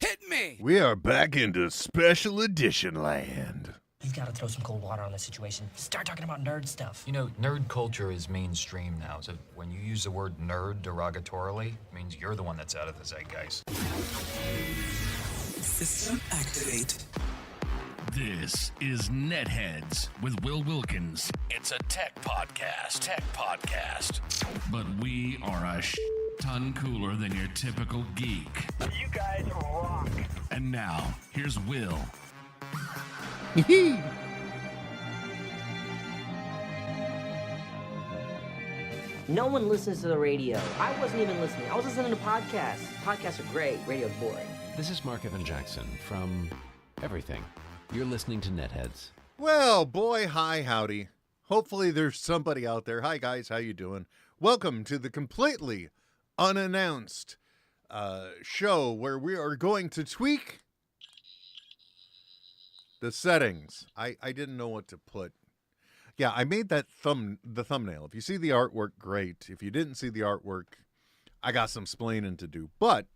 kidding me? We are back into special edition land. You've got to throw some cold water on this situation. Start talking about nerd stuff. You know, nerd culture is mainstream now, so when you use the word nerd derogatorily, it means you're the one that's out of the zeitgeist. System activate. This is NetHeads with Will Wilkins. It's a tech podcast. But we are a ton cooler than your typical geek. You guys rock. And now, here's Will. No one listens to the radio. I wasn't even listening. I was listening to podcasts. Podcasts are great. Radio's boring. This is Mark Evan Jackson from Everything. You're listening to NetHeads. Well, boy, hi, howdy. Hopefully there's somebody out there. Hi, guys. How you doing? Welcome to the completely unannounced show where we are going to tweak the settings. I didn't know what to put. Yeah, I made that the thumbnail. If you see the artwork, great. If you didn't see the artwork, I got some splaining to do. But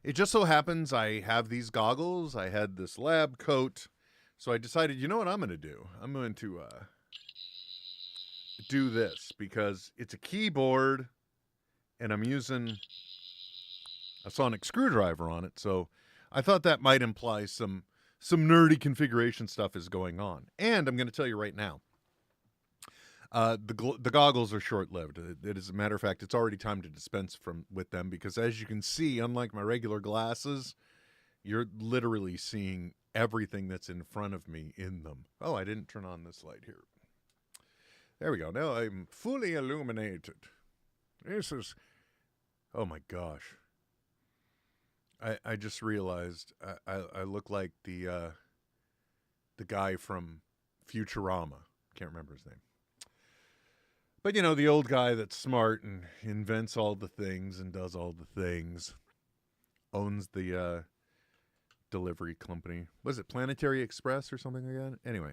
it just so happens I have these goggles. I had this lab coat. So I decided, you know what I'm going to do? I'm going to do this because it's a keyboard and I'm using a sonic screwdriver on it. So I thought that might imply some nerdy configuration stuff is going on. And I'm going to tell you right now, the goggles are short-lived. As a matter of fact, it's already time to dispense with them because as you can see, unlike my regular glasses, you're literally seeing everything that's in front of me in them. Oh, I didn't turn on this light here. There we go. Now I'm fully illuminated. This is, oh my gosh. I just realized I look like the guy from Futurama. Can't remember his name. But, you know, the old guy that's smart and invents all the things and does all the things. Owns the delivery company. Was it Planetary Express or something like that? Anyway,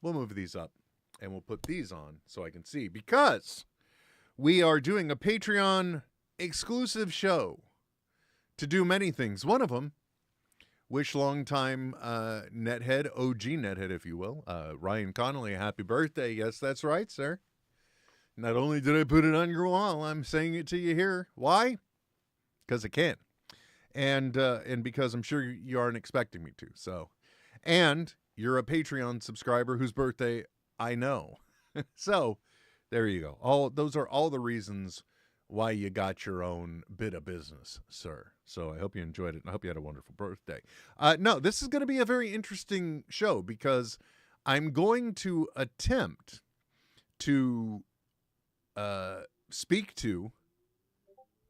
we'll move these up and we'll put these on so I can see. Because we are doing a Patreon exclusive show to do many things. One of them, wish longtime nethead, OG nethead, if you will, Ryan Connolly, happy birthday. Yes, that's right, sir. Not only did I put it on your wall, I'm saying it to you here. Why? Because I can. And because I'm sure you aren't expecting me to. So, and you're a Patreon subscriber whose birthday I know. So, there you go. Those are all the reasons why you got your own bit of business, sir. So I hope you enjoyed it, and I hope you had a wonderful birthday. No, this is going to be a very interesting show because I'm going to attempt to speak to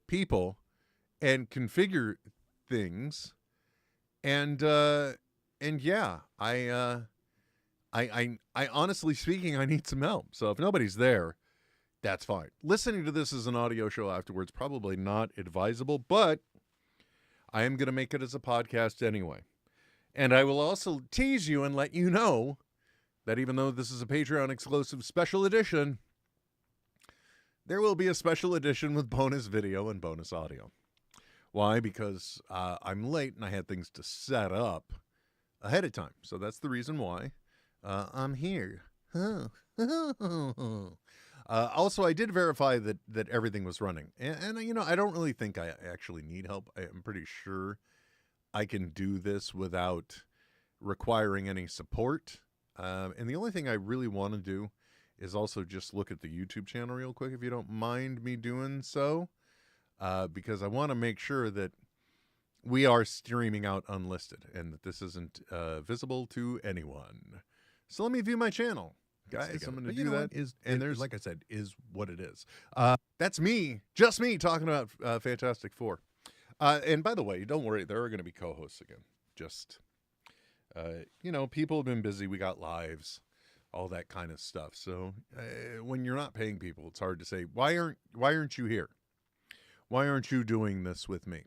people and configure things, and yeah, I honestly speaking, I need some help. So if nobody's there, that's fine. Listening to this as an audio show afterwards, probably not advisable, but I am going to make it as a podcast anyway. And I will also tease you and let you know that even though this is a Patreon exclusive special edition, there will be a special edition with bonus video and bonus audio. Why? Because I'm late and I had things to set up ahead of time. So that's the reason why I'm here. Also, I did verify that everything was running. And, you know, I don't really think I actually need help. I'm pretty sure I can do this without requiring any support. And the only thing I really want to do is also just look at the YouTube channel real quick, if you don't mind me doing so. Because I want to make sure that we are streaming out unlisted and that this isn't visible to anyone. So let me view my channel. Guys, I'm going to do that. And there's, like I said, is what it is. That's me, just me talking about Fantastic Four. And by the way, don't worry, there are going to be co-hosts again. Just, you know, people have been busy. We got lives, all that kind of stuff. So when you're not paying people, it's hard to say, why aren't you here? Why aren't you doing this with me?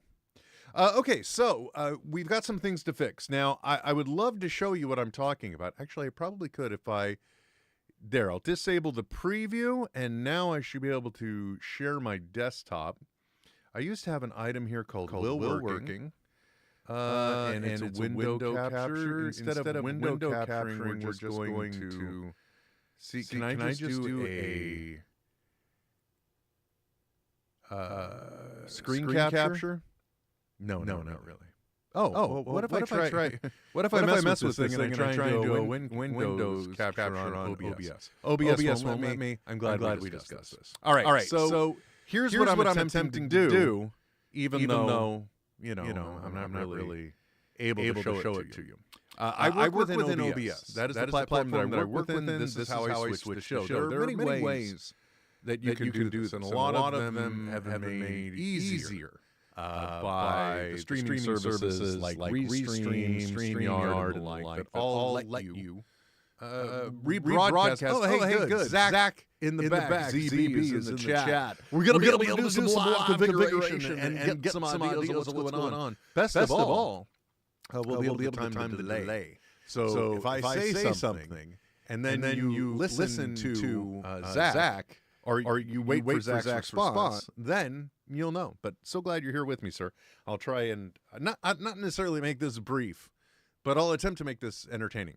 Okay, so we've got some things to fix. Now, I would love to show you what I'm talking about. Actually, I probably could if I'll disable the preview, and now I should be able to share my desktop. I used to have an item here called Will Working. And it's a window capture. Instead of window capturing, we're just going to see. Can I just do a screen capture? No, not really. Well, what if I try? What if I mess with this thing and I try and do a Windows capture on OBS? OBS won't let me. I'm glad we discussed this. All right. So here's what I'm attempting to do, even though I'm not really able to show it to you. I work within OBS. That is the platform that I work within. This is how I switch the show. There are many ways that you can do this, and a lot of them have been made easier by the streaming services like Restream, StreamYard, and the like that all let you rebroadcast. Oh, hey, good. Zach in the back. ZB is in the chat. We're going to be able to do some live configuration and get some ideas of what's going on. Best of all, we'll be able to time the delay. So if I say something, and then you listen to Zach, or you wait for Zach's response, then you'll know. But so glad you're here with me, sir. I'll try and not necessarily make this brief, but I'll attempt to make this entertaining.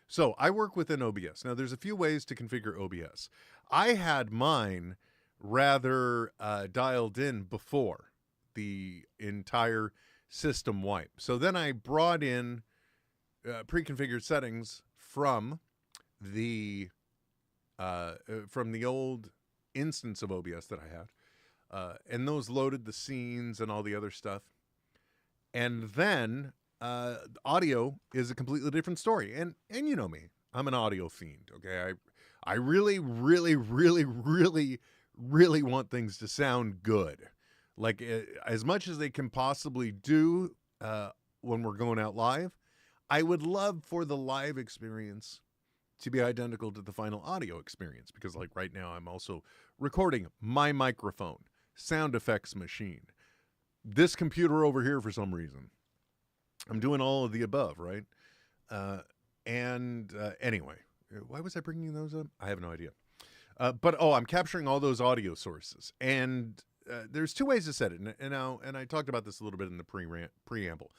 So I work within OBS. Now, there's a few ways to configure OBS. I had mine rather dialed in before the entire system wipe. So then I brought in pre-configured settings from the old instance of OBS that I had, and those loaded the scenes and all the other stuff. And then audio is a completely different story. And you know me, I'm an audio fiend. Okay, I really, really, really, really, really want things to sound good, like as much as they can possibly do when we're going out live. I would love for the live experience to be identical to the final audio experience, because like right now I'm also recording my microphone, sound effects machine, this computer over here for some reason. I'm doing all of the above, right? Anyway, why was I bringing those up? I have no idea. But I'm capturing all those audio sources, and there's two ways to set it. And I talked about this a little bit in the preamble.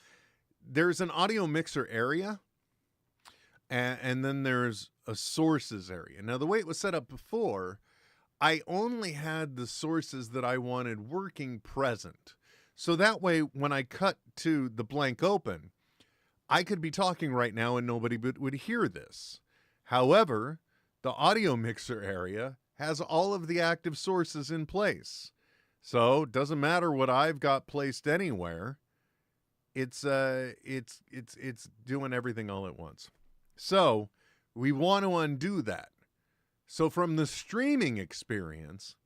There's an audio mixer area, and then there's a sources area. Now, the way it was set up before, I only had the sources that I wanted working present. So that way, when I cut to the blank open, I could be talking right now and nobody would hear this. However, the audio mixer area has all of the active sources in place. So it doesn't matter what I've got placed anywhere. It's doing everything all at once. So we want to undo that. So from the streaming experience,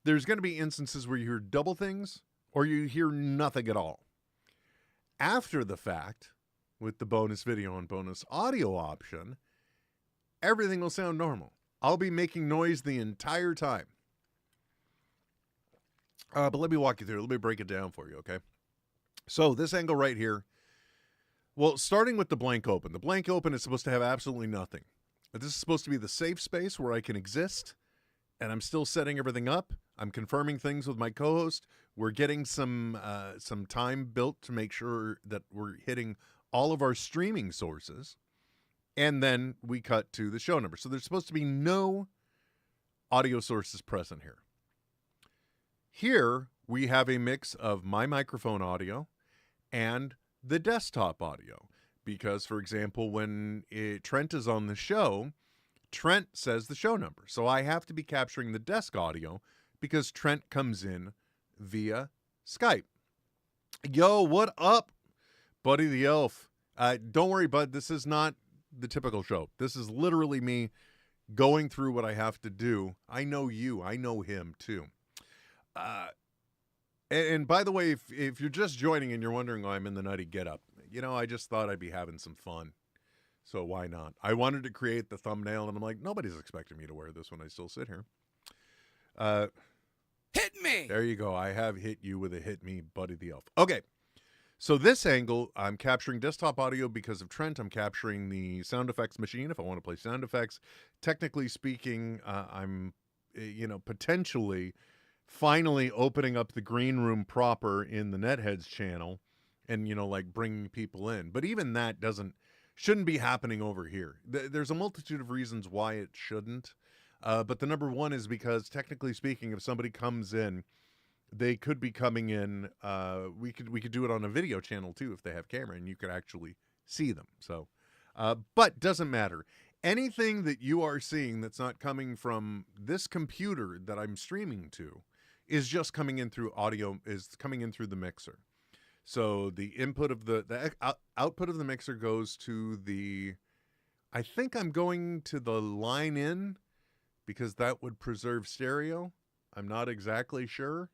there's going to be instances where you hear double things or you hear nothing at all. After the fact, with the bonus video and bonus audio option, everything will sound normal. I'll be making noise the entire time. But let me walk you through it. Let me break it down for you, okay? So this angle right here, well, starting with the blank open. The blank open is supposed to have absolutely nothing. This is supposed to be the safe space where I can exist, and I'm still setting everything up. I'm confirming things with my co-host. We're getting some time built to make sure that we're hitting all of our streaming sources, and then we cut to the show number. So there's supposed to be no audio sources present here. Here, we have a mix of my microphone audio and the desktop audio. Because, for example, when Trent is on the show, Trent says the show number. So I have to be capturing the desk audio because Trent comes in via Skype. Yo, what up, Buddy the Elf? Don't worry, bud. This is not the typical show. This is literally me going through what I have to do. I know you. I know him, too. And by the way, if you're just joining and you're wondering why I'm in the nutty getup, I just thought I'd be having some fun. So why not? I wanted to create the thumbnail, and I'm like, nobody's expecting me to wear this when I still sit here. Hit me! There you go. I have hit you with a hit me, Buddy the Elf. Okay. So this angle, I'm capturing desktop audio because of Trent. I'm capturing the sound effects machine if I want to play sound effects. Technically speaking, I'm, potentially finally opening up the green room proper in the NetHeads channel and like bringing people in. But even that shouldn't be happening over here. There's a multitude of reasons why it shouldn't. But the number one is because, technically speaking, if somebody comes in, they could be coming in. We could do it on a video channel too if they have camera, and you could actually see them. So, but doesn't matter. Anything that you are seeing that's not coming from this computer that I'm streaming to is just coming in through audio. Is coming in through the mixer. So the input of the output of the mixer goes to the. I think I'm going to the line in, because that would preserve stereo. I'm not exactly sure.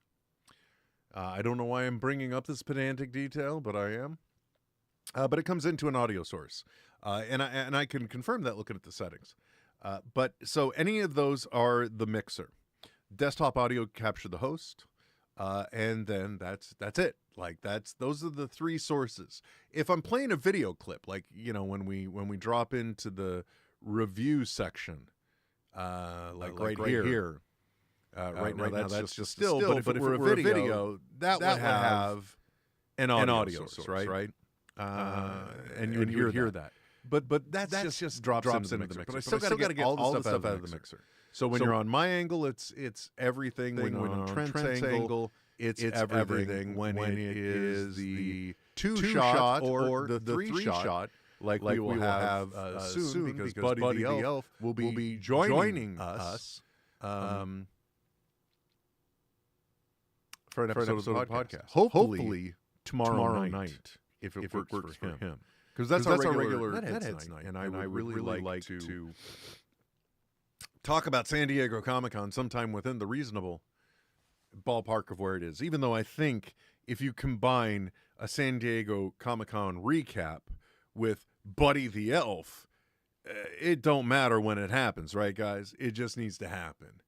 I don't know why I'm bringing up this pedantic detail, but I am. But it comes into an audio source, and I can confirm that looking at the settings. But so any of those are the mixer. Desktop audio capture the host, and then that's it. Like those are the three sources. If I'm playing a video clip, like when we drop into the review section, like right here. Right now, that's just still. But if it were a video, that would have an audio source, right? And you would hear that. But that's just drops into the mixer. But I still got to get all the stuff out of the mixer. So when you're on my angle, it's everything. When you're on Trent's angle, it's everything. When it is the two shot or the three shot, like we will have soon, because Buddy the Elf will be joining us. For an episode of the podcast. Hopefully tomorrow night, if it works for him. Because that's our regular NetHeads night. And I would really like to talk about San Diego Comic-Con sometime within the reasonable ballpark of where it is. Even though I think if you combine a San Diego Comic-Con recap with Buddy the Elf, it don't matter when it happens, right, guys? It just needs to happen.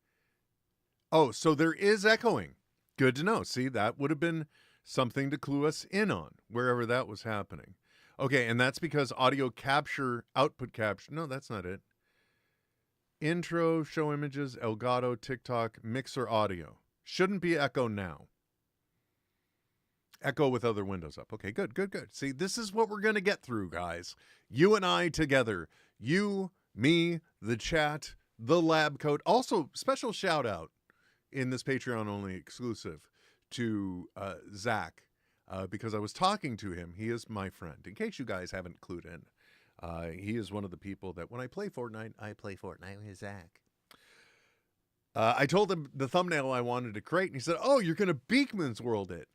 Oh, so there is echoing. Good to know. See, that would have been something to clue us in on, wherever that was happening. Okay, and that's because audio capture, output capture. No, that's not it. Intro, show images, Elgato, TikTok, mixer audio. Shouldn't be echo now. Echo with other windows up. Okay, good. See, this is what we're going to get through, guys. You and I together. You, me, the chat, the lab coat. Also, special shout out in this Patreon only exclusive to Zach, because I was talking to him. He is my friend. In case you guys haven't clued in, he is one of the people that when I play Fortnite with Zach. I told him the thumbnail I wanted to create, and he said, "Oh, you're going to Beekman's World it."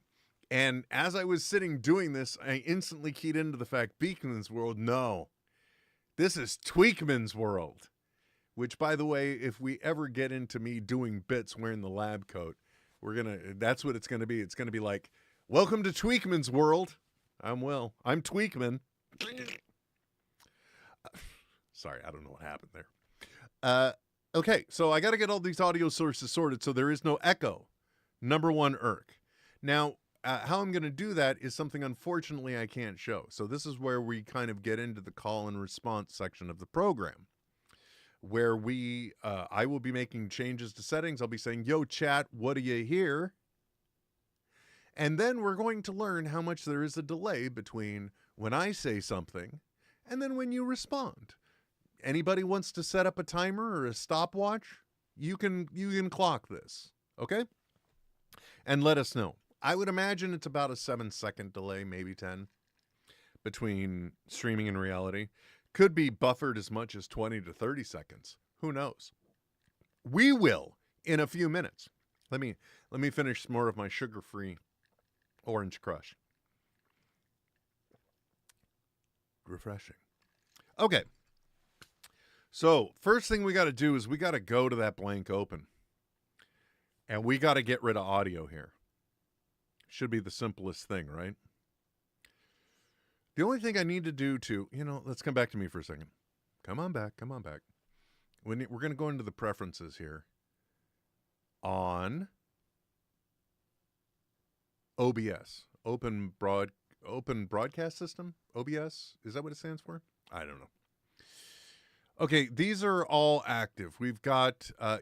And as I was sitting doing this, I instantly keyed into the fact, Beekman's World, no. This is Tweakman's World. Which, by the way, if we ever get into me doing bits wearing the lab coat, that's what it's going to be. It's going to be like, welcome to Tweakman's World. I'm Will. I'm Tweakman. Sorry, I don't know what happened there. Okay, so I got to get all these audio sources sorted so there is no echo. Number one, irk. Now, how I'm going to do that is something, unfortunately, I can't show. So this is where we kind of get into the call and response section of the program, where I will be making changes to settings. I'll be saying, yo, chat, what do you hear? And then we're going to learn how much there is a delay between when I say something and then when you respond. Anybody wants to set up a timer or a stopwatch? You can clock this, okay? And let us know. I would imagine it's about a 7-second delay, maybe 10, between streaming and reality. Could be buffered as much as 20 to 30 seconds. Who knows? We will in a few minutes. Let me finish more of my sugar-free orange crush. Refreshing. Okay. So, first thing we got to do is we got to go to that blank open. And we got to get rid of audio here. Should be the simplest thing, right? The only thing I need to do let's come back to me for a second. Come on back. We're going to go into the preferences here on OBS, Open Broadcast System, OBS. Is that what it stands for? I don't know. Okay, these are all active. We've got, I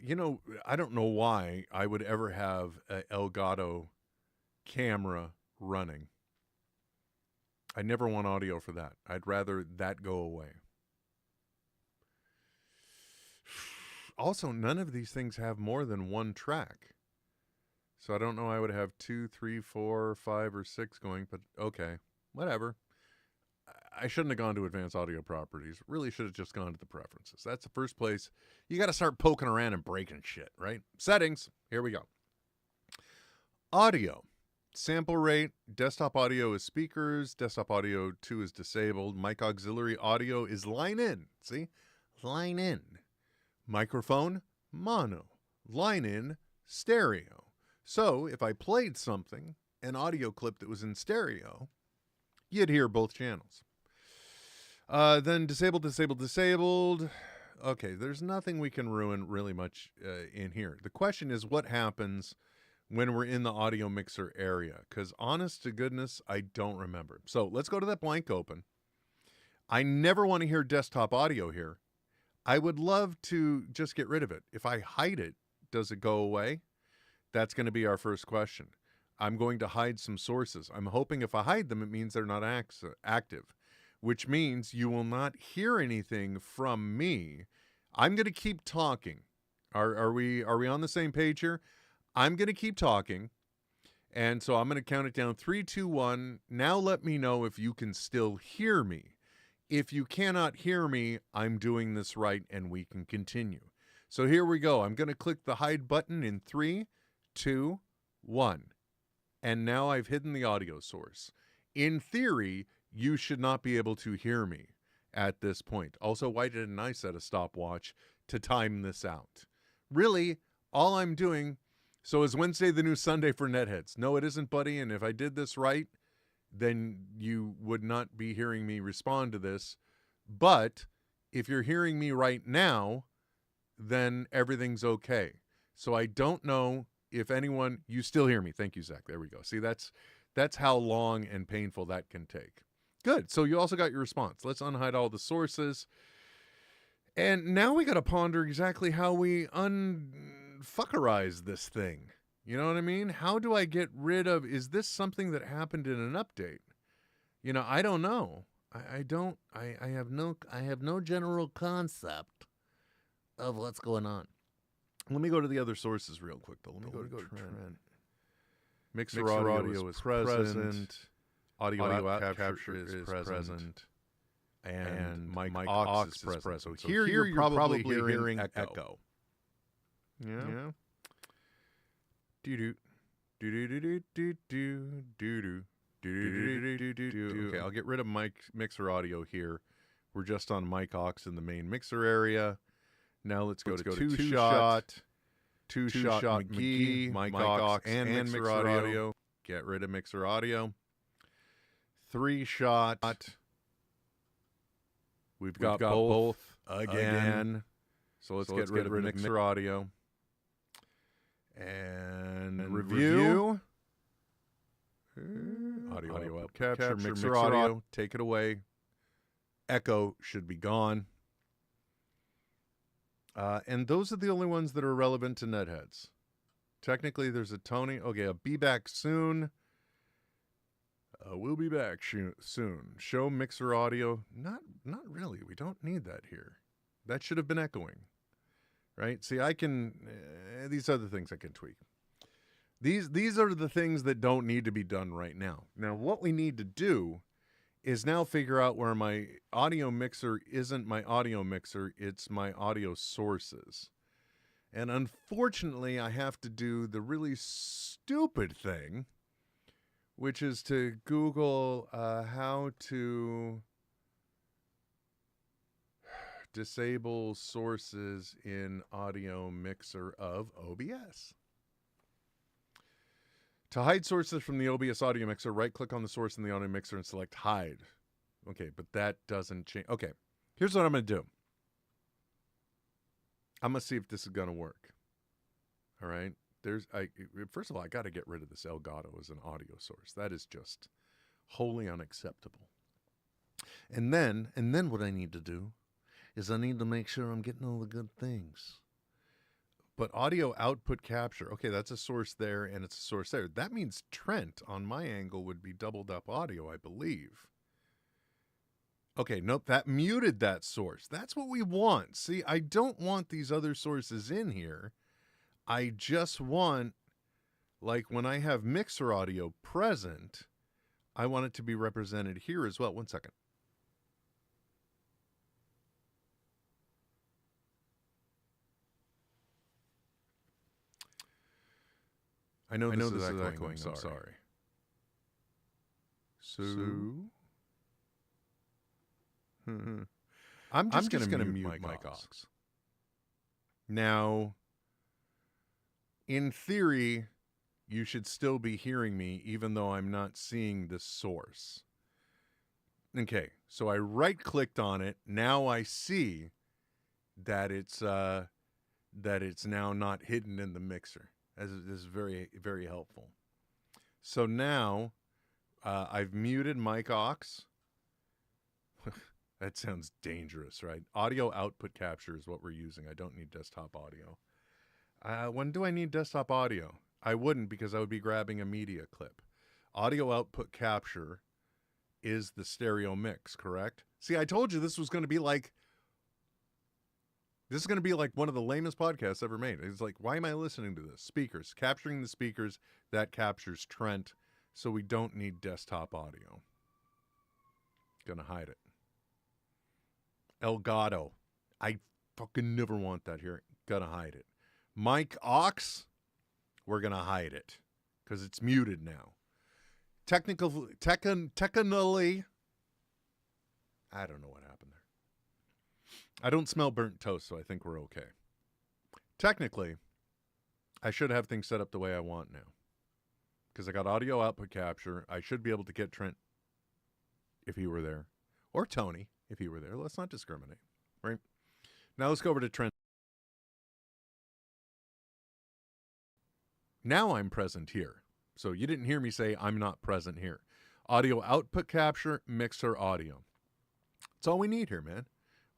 don't know why I would ever have an Elgato camera running. I never want audio for that. I'd rather that go away. Also, none of these things have more than one track. So I don't know I would have 2, 3, 4, 5, or 6 going, but okay, whatever. I shouldn't have gone to advanced audio properties. Really should have just gone to the preferences. That's the first place. You got to start poking around and breaking shit, right? Settings. Here we go. Audio. Sample rate. Desktop audio is speakers. Desktop audio 2 is disabled. Mic auxiliary audio is line in. See? Line in. Microphone, mono. Line in, stereo. So if I played something, an audio clip that was in stereo, you'd hear both channels. Then disabled. Okay, there's nothing we can ruin really much in here. The question is what happens when we're in the audio mixer area? Because honest to goodness, I don't remember. So let's go to that blank open. I never want to hear desktop audio here. I would love to just get rid of it. If I hide it, does it go away? That's going to be our first question. I'm going to hide some sources. I'm hoping if I hide them, it means they're not active, which means you will not hear anything from me. I'm going to keep talking. Are we on the same page here? I'm going to keep talking. And so I'm going to count it down. 3, 2, 1. Now let me know if you can still hear me. If you cannot hear me, I'm doing this right and we can continue. So here we go. I'm going to click the hide button in 3, 2, 1. And now I've hidden the audio source. In theory, you should not be able to hear me at this point. Also, why didn't I set a stopwatch to time this out? Really, all I'm doing, so is Wednesday the new Sunday for NetHeads? No, it isn't, buddy. And if I did this right, then you would not be hearing me respond to this. But if you're hearing me right now, then everything's okay. So I don't know if anyone, you still hear me. Thank you, Zach. There we go. See, that's how long and painful that can take. Good. So you also got your response. Let's unhide all the sources. And now we got to ponder exactly how we unfuckerize this thing. You know what I mean? How do I get rid of, is this something that happened in an update? You know, I don't know. I have no general concept of what's going on. Let me go to the other sources real quick, though. Let me go to Trent. Mixer audio is present. Audio out capture is present. And mic aux is present. So here you're probably hearing echo. Yeah. Okay, I'll get rid of mixer audio here. We're just on mic aux in the main mixer area. Now let's go to two-shot McGee, mic aux, and mixer audio. Get rid of mixer audio. 3-shot. We've got both again. So let's get rid of mixer audio. And review. Audio up. Capture mixer audio. Take it away. Echo should be gone. And those are the only ones that are relevant to NetHeads. Technically, there's a Tony. Okay, I'll be back soon. We'll be back soon. Show mixer audio. Not really. We don't need that here. That should have been echoing. Right? See, I can, these other things I can tweak. These are the things that don't need to be done right now. Now, what we need to do is now figure out where my audio mixer isn't my audio mixer, it's my audio sources. And unfortunately, I have to do the really stupid thing, which is to Google how to disable sources in audio mixer of OBS. To hide sources from the OBS audio mixer, right-click on the source in the audio mixer and select hide. Okay, but that doesn't change. Okay, here's what I'm going to do. I'm going to see if this is going to work. All right? First of all, I got to get rid of this Elgato as an audio source. That is just wholly unacceptable. And then what I need to do is I need to make sure I'm getting all the good things. But audio output capture, okay, that's a source there and it's a source there. That means Trent, on my angle, would be doubled up audio, I believe. Okay, nope, that muted that source. That's what we want. See, I don't want these other sources in here. I just want, like when I have mixer audio present, I want it to be represented here as well. 1 second. I know this is echoing. I'm sorry. So, I'm just going to mute Mike Ox. Now, in theory, you should still be hearing me, even though I'm not seeing the source. Okay, so I right-clicked on it. Now I see that it's now not hidden in the mixer. This is very, very helpful. So now I've muted Mike Ox. That sounds dangerous, right? Audio output capture is what we're using. I don't need desktop audio. When do I need desktop audio? I wouldn't, because I would be grabbing a media clip. Audio output capture is the stereo mix, correct? See, I told you this was going to be like... This is going to be like one of the lamest podcasts ever made. It's like, why am I listening to this? Speakers. Capturing the speakers, that captures Trent, so we don't need desktop audio. Gonna hide it. Elgato. I fucking never want that here. Gonna hide it. Mike Ox, we're gonna hide it, because it's muted now. Technically, I don't know what happened there. I don't smell burnt toast, so I think we're okay. Technically, I should have things set up the way I want now, because I got audio output capture. I should be able to get Trent if he were there, or Tony if he were there. Let's not discriminate, right? Now let's go over to Trent. Now I'm present here. So you didn't hear me say I'm not present here. Audio output capture, mixer audio. That's all we need here, man.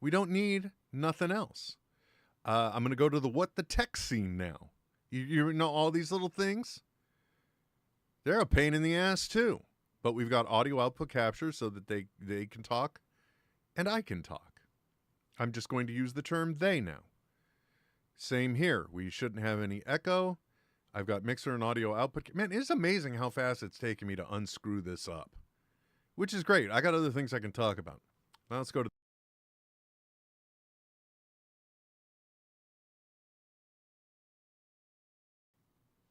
We don't need nothing else. I'm going to go to the what the tech scene now. You know all these little things? They're a pain in the ass too. But we've got audio output capture so that they can talk and I can talk. I'm just going to use the term they now. Same here. We shouldn't have any echo. I've got mixer and audio output. Man, it's amazing how fast it's taken me to unscrew this up, which is great. I got other things I can talk about. Now let's go to...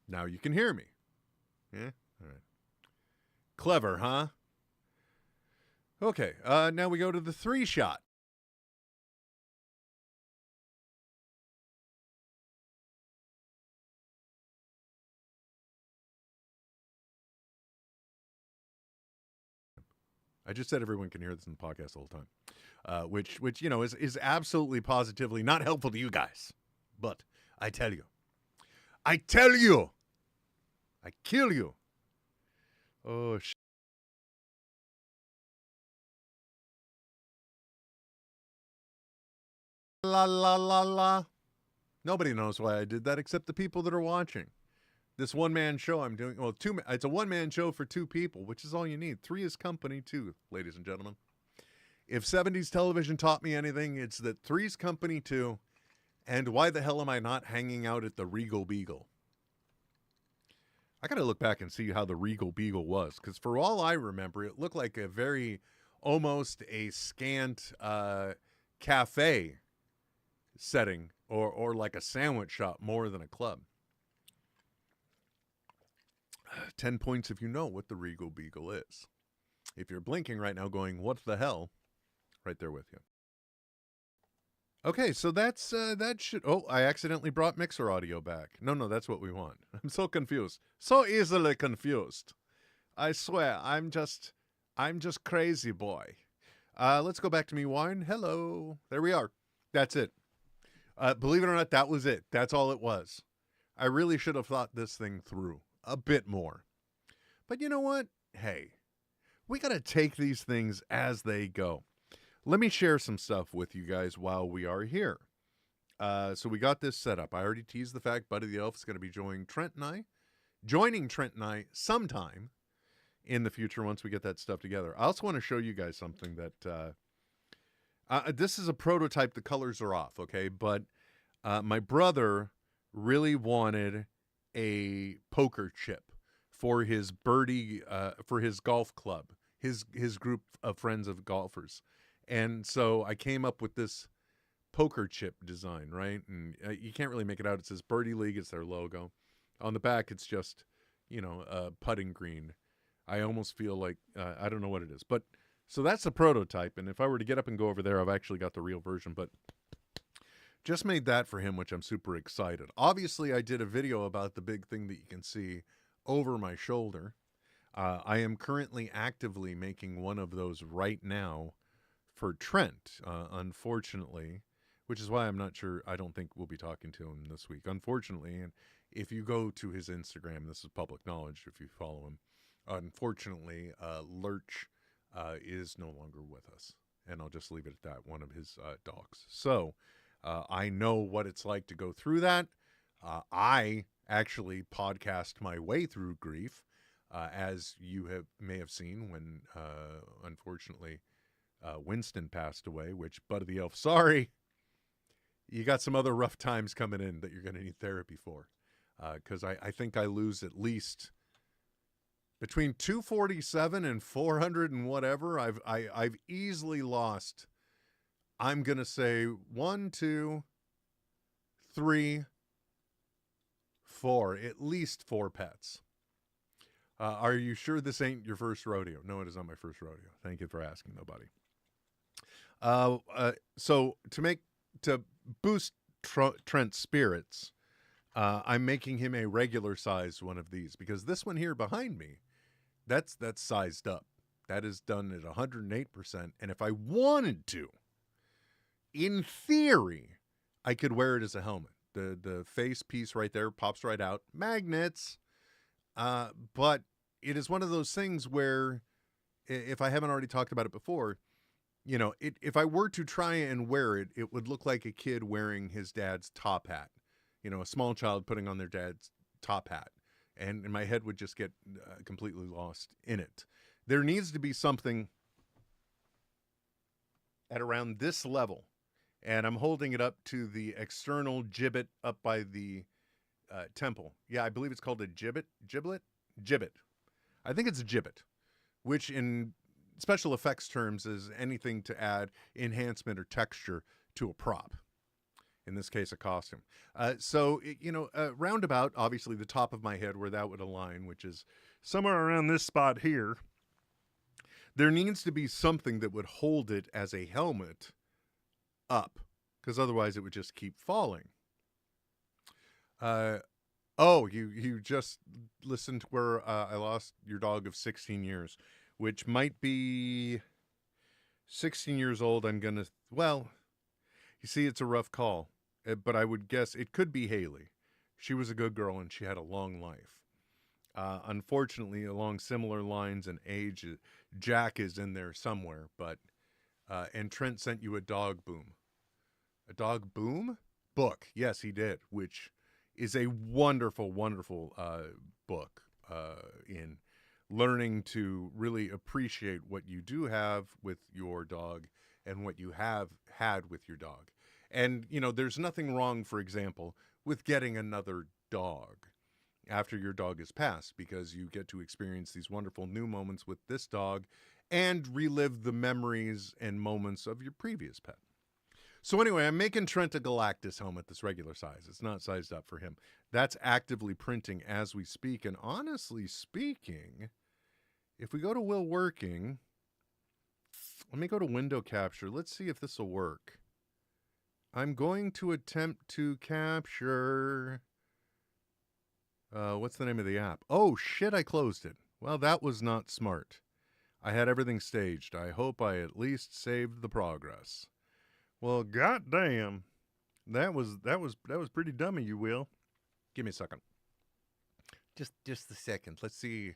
Now you can hear me. Yeah? All right. Clever, huh? Okay, now we go to the 3-shot. I just said everyone can hear this in the podcast all the time, which you know is absolutely positively not helpful to you guys. But I tell you, I kill you. Oh shit. La la la la. Nobody knows why I did that except the people that are watching. This one-man show I'm doing, well, it's a one-man show for 2 people, which is all you need. 3 is company too, ladies and gentlemen. If 70s television taught me anything, it's that 3's company too, and why the hell am I not hanging out at the Regal Beagle? I gotta look back and see how the Regal Beagle was, because for all I remember, it looked like almost a scant cafe setting, or like a sandwich shop more than a club. 10 points if you know what the Regal Beagle is. If you're blinking right now going, what the hell? Right there with you. Okay, so that's, that should, oh, I accidentally brought mixer audio back. No, that's what we want. I'm so confused. So easily confused. I swear, I'm just crazy boy. Let's go back to me wine. Hello. There we are. That's it. Believe it or not, that was it. That's all it was. I really should have thought this thing through a bit more. But you know what? Hey, we got to take these things as they go. Let me share some stuff with you guys while we are here. So we got this set up. I already teased the fact Buddy the Elf is going to be joining Trent and I sometime in the future once we get that stuff together. I also want to show you guys something that This is a prototype. The colors are off, okay? But my brother really wanted a poker chip for his birdie, for his golf club, his group of friends of golfers. And so I came up with this poker chip design, right? And you can't really make it out. It says Birdie League. It's their logo. On the back, it's just, putting green. I almost feel like, I don't know what it is. But so that's the prototype. And if I were to get up and go over there, I've actually got the real version. But just made that for him, which I'm super excited. Obviously, I did a video about the big thing that you can see over my shoulder. I am currently actively making one of those right now for Trent, unfortunately, which is why I'm not sure. I don't think we'll be talking to him this week, unfortunately. And if you go to his Instagram, this is public knowledge if you follow him. Unfortunately, Lurch is no longer with us. And I'll just leave it at that, one of his dogs. So I know what it's like to go through that. I actually podcast my way through grief, as you may have seen when, unfortunately, Winston passed away, which, Bud of the Elf, sorry, you got some other rough times coming in that you're going to need therapy for. Because I think I lose at least between 247 and 400 and whatever. I've easily lost, I'm going to say 1, 2, 3, 4, at least 4 pets. Are you sure this ain't your first rodeo? No, it is not my first rodeo. Thank you for asking, though, buddy. So to boost Trent's spirits, I'm making him a regular size one of these, because this one here behind me, that's sized up. That is done at 108%. And if I wanted to, in theory, I could wear it as a helmet. The face piece right there pops right out. Magnets. But it is one of those things where, if I haven't already talked about it before, if I were to try and wear it, it would look like a kid wearing his dad's top hat. A small child putting on their dad's top hat. And my head would just get completely lost in it. There needs to be something at around this level. And I'm holding it up to the external gibbet up by the temple. Yeah, I believe it's called a gibbet. Gibbet. I think it's a gibbet, which in special effects terms is anything to add enhancement or texture to a prop. In this case, a costume. Roundabout, obviously the top of my head where that would align, which is somewhere around this spot here. There needs to be something that would hold it as a helmet up, because otherwise it would just keep falling. You just listened to where I lost your dog of 16 years, which might be 16 years old. You see, it's a rough call, but I would guess it could be Haley. She was a good girl and she had a long life. Unfortunately, along similar lines and age, Jack is in there somewhere, and Trent sent you a dog boom. A dog boom book. Yes, he did, which is a wonderful, wonderful book in learning to really appreciate what you do have with your dog and what you have had with your dog. And, there's nothing wrong, for example, with getting another dog after your dog has passed, because you get to experience these wonderful new moments with this dog and relive the memories and moments of your previous pet. So anyway, I'm making Trent a Galactus helmet this regular size. It's not sized up for him. That's actively printing as we speak. And honestly speaking, if we go to Will Working, let me go to window capture. Let's see if this will work. I'm going to attempt to capture... what's the name of the app? Oh, shit, I closed it. Well, that was not smart. I had everything staged. I hope I at least saved the progress. Well, goddamn, that was pretty dumb of you, Will. Give me a second. Just a second. Let's see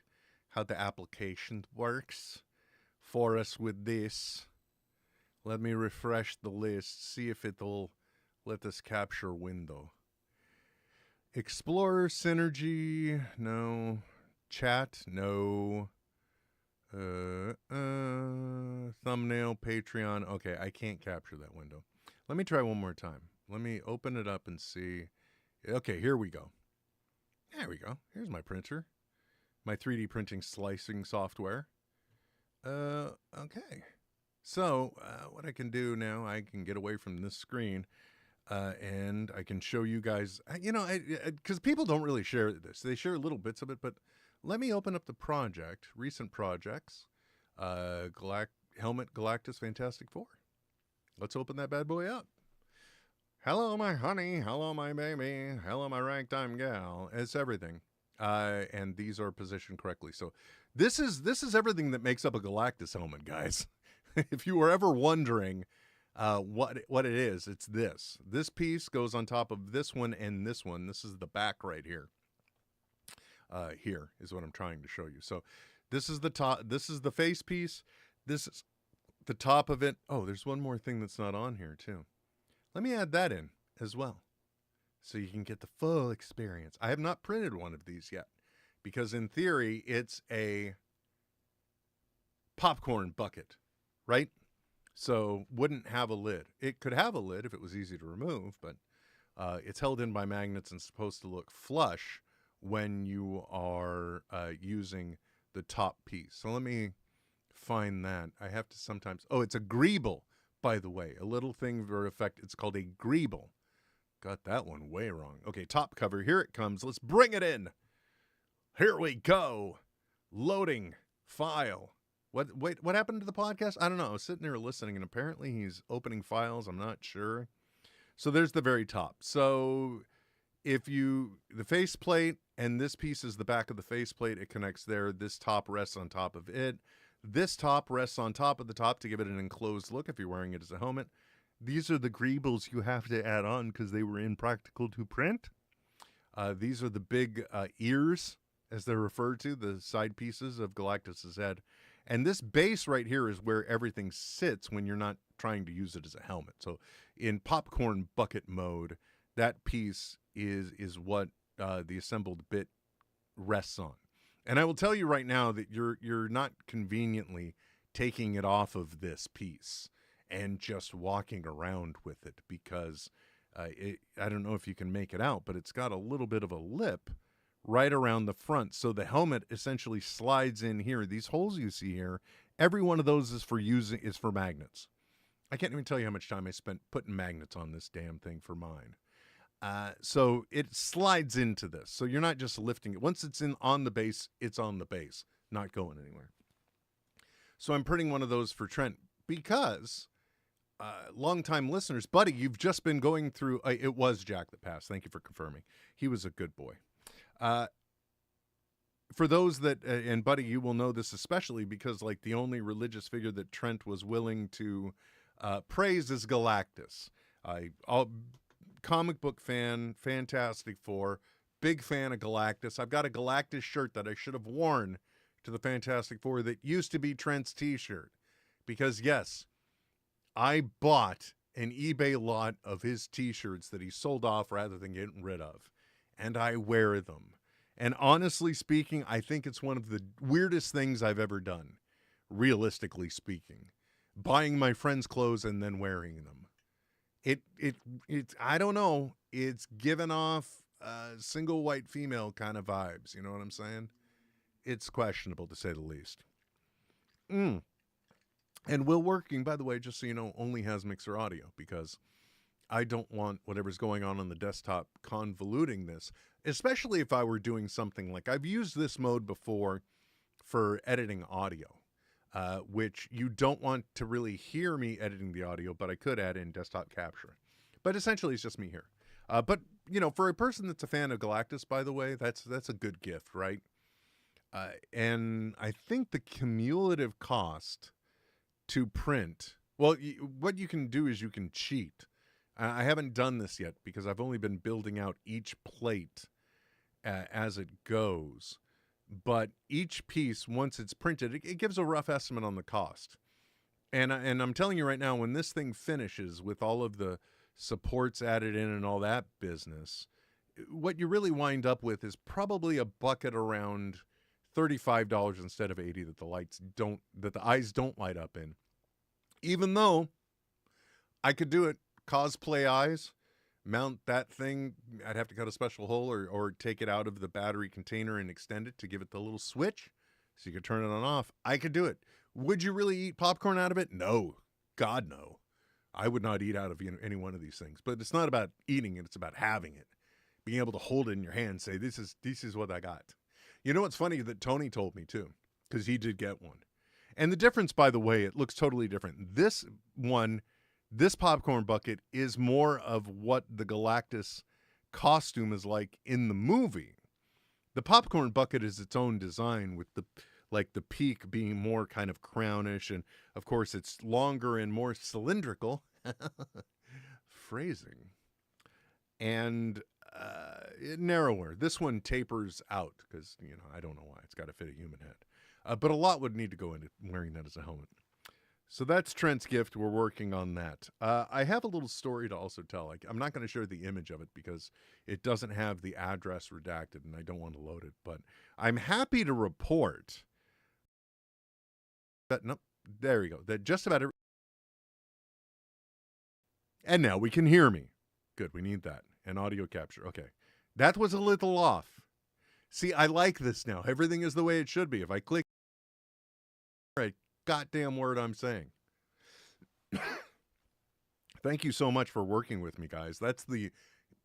how the application works for us with this. Let me refresh the list, see if it'll let us capture window. Explorer, Synergy, no. Chat, no. Thumbnail, Patreon. Okay, I can't capture that window. Let me try one more time. Let me open it up and see. Okay, here we go. There we go. Here's my printer. My 3D printing slicing software. Okay. So, what I can do now, I can get away from this screen, and I can show you guys, because people don't really share this. They share little bits of it, but let me open up the project, recent projects, Helmet Galactus Fantastic Four. Let's open that bad boy up. Hello, my honey. Hello, my baby. Hello, my ragtime gal. It's everything. And these are positioned correctly. So this is everything that makes up a Galactus helmet, guys. If you were ever wondering what it is, it's this. This piece goes on top of this one and this one. This is the back right here. Here is what I'm trying to show you. So this is the top. This is the face piece. This is the top of it. Oh, there's one more thing that's not on here too. Let me add that in as well, so you can get the full experience. I have not printed one of these yet, because in theory, it's a popcorn bucket, right? So wouldn't have a lid. It could have a lid if it was easy to remove, but it's held in by magnets and supposed to look flush when you are using the top piece. So let me find that. I have to sometimes... Oh, it's a greeble, by the way. A little thing for effect. It's called a greeble. Got that one way wrong. Okay, top cover. Here it comes. Let's bring it in. Here we go. Loading file. What happened to the podcast? I don't know. I was sitting there listening, and apparently he's opening files. I'm not sure. So there's the very top. So the faceplate, and this piece is the back of the faceplate. It connects there. This top rests on top of it. This top rests on top of the top to give it an enclosed look if you're wearing it as a helmet. These are the greebles you have to add on because they were impractical to print. These are the big ears, as they're referred to, the side pieces of Galactus's head. And this base right here is where everything sits when you're not trying to use it as a helmet. So in popcorn bucket mode, that piece is what the assembled bit rests on. And I will tell you right now that you're not conveniently taking it off of this piece and just walking around with it, because I don't know if you can make it out, but it's got a little bit of a lip right around the front. So the helmet essentially slides in here. These holes you see here, every one of those is for magnets. I can't even tell you how much time I spent putting magnets on this damn thing for mine. So it slides into this. So you're not just lifting it. Once it's on the base, it's on the base, not going anywhere. So I'm printing one of those for Trent because longtime listeners, buddy, you've just been going through, it was Jack that passed. Thank you for confirming. He was a good boy. For those that, and buddy, you will know this especially because like the only religious figure that Trent was willing to praise is Galactus. Comic book fan, Fantastic Four, big fan of Galactus. I've got a Galactus shirt that I should have worn to the Fantastic Four that used to be Trent's t-shirt. Because yes, I bought an eBay lot of his t-shirts that he sold off rather than getting rid of. And I wear them. And honestly speaking, I think it's one of the weirdest things I've ever done, realistically speaking. Buying my friends' clothes and then wearing them. It's I don't know. It's given off single white female kind of vibes. You know what I'm saying? It's questionable to say the least. And Will Working, by the way, just so you know, only has mixer audio because I don't want whatever's going on the desktop convoluting this, especially if I were doing something like I've used this mode before for editing audio. Which you don't want to really hear me editing the audio, but I could add in desktop capture. But essentially, it's just me here. But, you know, for a person that's a fan of Galactus, by the way, that's a good gift, right? And I think the cumulative cost to print, well, what you can do is you can cheat. I haven't done this yet because I've only been building out each plate as it goes. But each piece, once it's printed, it gives a rough estimate on the cost. And I'm telling you right now, when this thing finishes with all of the supports added in and all that business, what you really wind up with is probably a bucket around $35 instead of $80 that the eyes don't light up in. Even though I could do it, cosplay eyes, mount that thing. I'd have to cut a special hole or take it out of the battery container and extend it to give it the little switch so you could turn it on and off. I could do it. Would you really eat popcorn out of it? No. God, no. I would not eat out of any one of these things. But it's not about eating it. It's about having it. Being able to hold it in your hand and say, this is what I got. You know what's funny that Tony told me too, because he did get one. And the difference, by the way, it looks totally different. This popcorn bucket is more of what the Galactus costume is like in the movie. The popcorn bucket is its own design with the peak being more kind of crownish. And of course it's longer and more cylindrical. Phrasing. And narrower. This one tapers out because, I don't know why. It's got to fit a human head. But a lot would need to go into wearing that as a helmet. So that's Trent's gift. We're working on that. I have a little story to also tell. I'm not going to share the image of it because it doesn't have the address redacted and I don't want to load it. But I'm happy to report that, no, there we go. That just about every... And now we can hear me. Good, we need that. And audio capture. Okay. That was a little off. See, I like this now. Everything is the way it should be. If I click right goddamn word I'm saying. Thank you so much for working with me, guys. That's the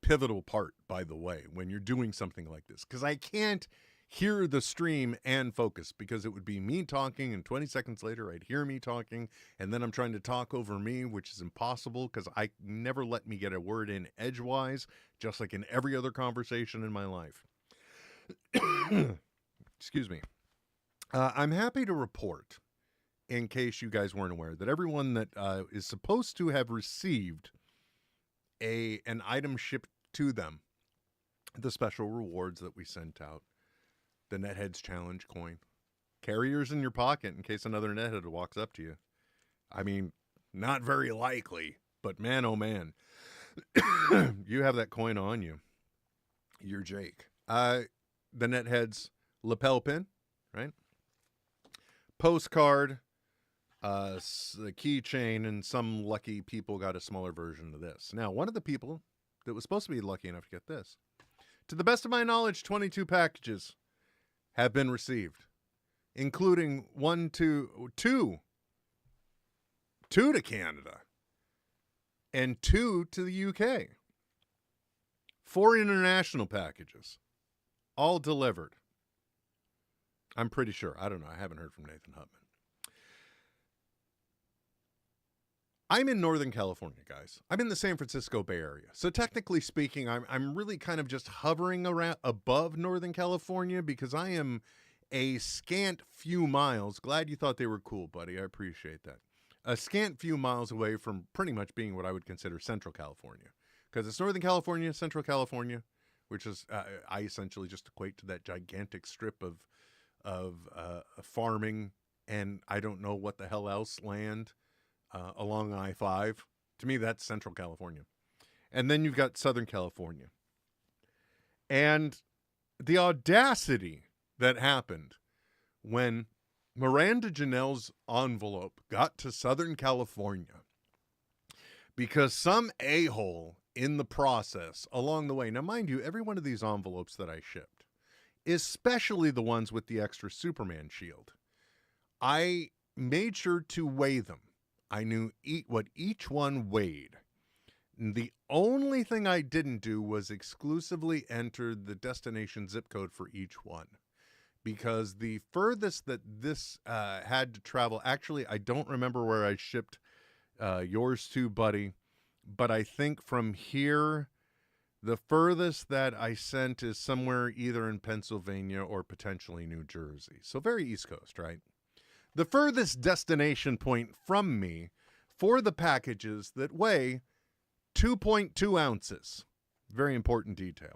pivotal part, by the way, when you're doing something like this. Because I can't hear the stream and focus because it would be me talking and 20 seconds later I'd hear me talking and then I'm trying to talk over me, which is impossible because I never let me get a word in edgewise, just like in every other conversation in my life. Excuse me. I'm happy to report, in case you guys weren't aware, that everyone that is supposed to have received an item shipped to them, the special rewards that we sent out, the NetHeads Challenge coin, carriers in your pocket in case another NetHead walks up to you. I mean, not very likely, but man, oh man, you have that coin on you. You're Jake. The NetHeads lapel pin, right? Postcard, the keychain, and some lucky people got a smaller version of this. Now, one of the people that was supposed to be lucky enough to get this, to the best of my knowledge, 22 packages have been received, including two to Canada and 2 to the UK. 4 international packages, all delivered. I'm pretty sure. I don't know. I haven't heard from Nathan Hutman. I'm in Northern California, guys. I'm in the San Francisco Bay Area. So technically speaking, I'm really kind of just hovering around above Northern California because I am a scant few miles. Glad you thought they were cool, buddy. I appreciate that. A scant few miles away from pretty much being what I would consider Central California. Because it's Northern California, Central California, which is, I essentially just equate to that gigantic strip of farming and I don't know what the hell else land along I-5. To me, that's Central California. And then you've got Southern California. And the audacity that happened when Miranda Janelle's envelope got to Southern California because some a-hole in the process along the way. Now, mind you, every one of these envelopes that I shipped, especially the ones with the extra Superman shield, I made sure to weigh them. I knew what each one weighed. The only thing I didn't do was exclusively enter the destination zip code for each one. Because the furthest that this had to travel, actually, I don't remember where I shipped yours to, buddy. But I think from here, the furthest that I sent is somewhere either in Pennsylvania or potentially New Jersey. So very East Coast, right? The furthest destination point from me for the packages that weigh 2.2 ounces. Very important detail.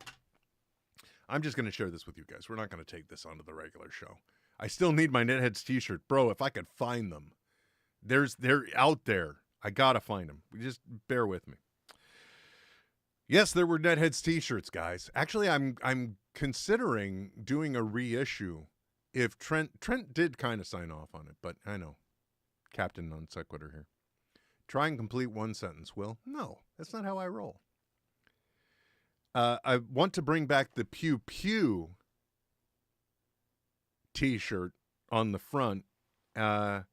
I'm just going to share this with you guys. We're not going to take this onto the regular show. I still need my NetHeads t-shirt. Bro, if I could find them. They're out there. I got to find them. Just bear with me. Yes, there were NetHeads t-shirts, guys. Actually, I'm considering doing a reissue if Trent did kind of sign off on it, but I know, Captain Non Sequitur here. Try and complete one sentence, Will. No, that's not how I roll. I want to bring back the Pew Pew T-shirt on the front, and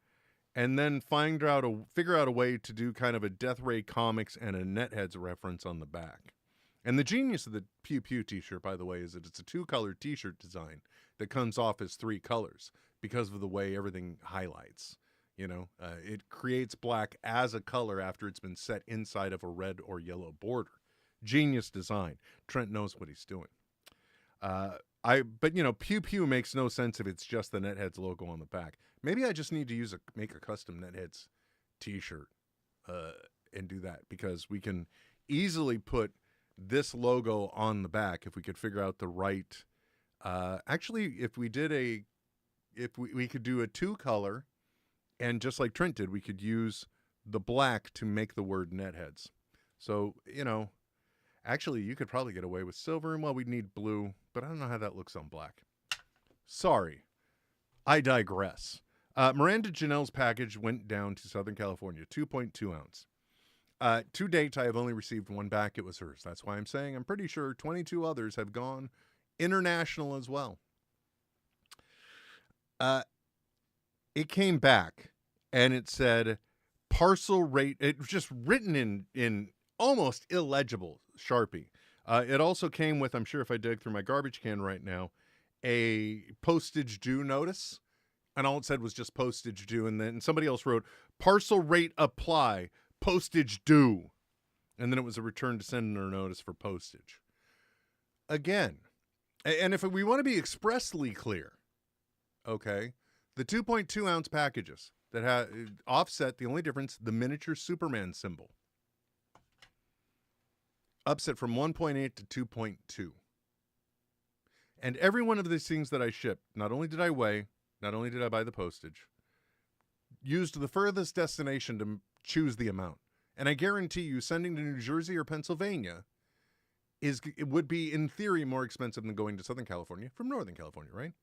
then figure out a way to do kind of a Death Ray Comics and a NetHeads reference on the back. And the genius of the Pew Pew T-shirt, by the way, is that it's a 2-color T-shirt design that comes off as 3 colors because of the way everything highlights. You know, it creates black as a color after it's been set inside of a red or yellow border. Genius design. Trent knows what he's doing. But you know, Pew Pew makes no sense if it's just the NetHeads logo on the back. Maybe I just need to make a custom NetHeads T-shirt and do that, because we can easily put this logo on the back if we could figure out the right. Actually, if we could do a 2-color, and just like Trent did, we could use the black to make the word NetHeads. So, you know, actually, you could probably get away with silver, and well, we'd need blue, but I don't know how that looks on black. Sorry, I digress. Miranda Janelle's package went down to Southern California, 2.2 ounce. To date, I have only received one back. It was hers. That's why I'm saying I'm pretty sure 22 others have gone international as well. It came back, and it said parcel rate. It was just written in almost illegible Sharpie. It also came with, I'm sure if I dig through my garbage can right now, a postage due notice. And all it said was just postage due. And then somebody else wrote, parcel rate apply, postage due. And then it was a return to sender notice for postage. Again, and if we want to be expressly clear, okay, the 2.2 ounce packages that have offset, the only difference, the miniature Superman symbol. Upset from 1.8 to 2.2. And every one of these things that I shipped, not only did I weigh, not only did I buy the postage, used the furthest destination to choose the amount. And I guarantee you, sending to New Jersey or Pennsylvania it would be, in theory, more expensive than going to Southern California from Northern California, right?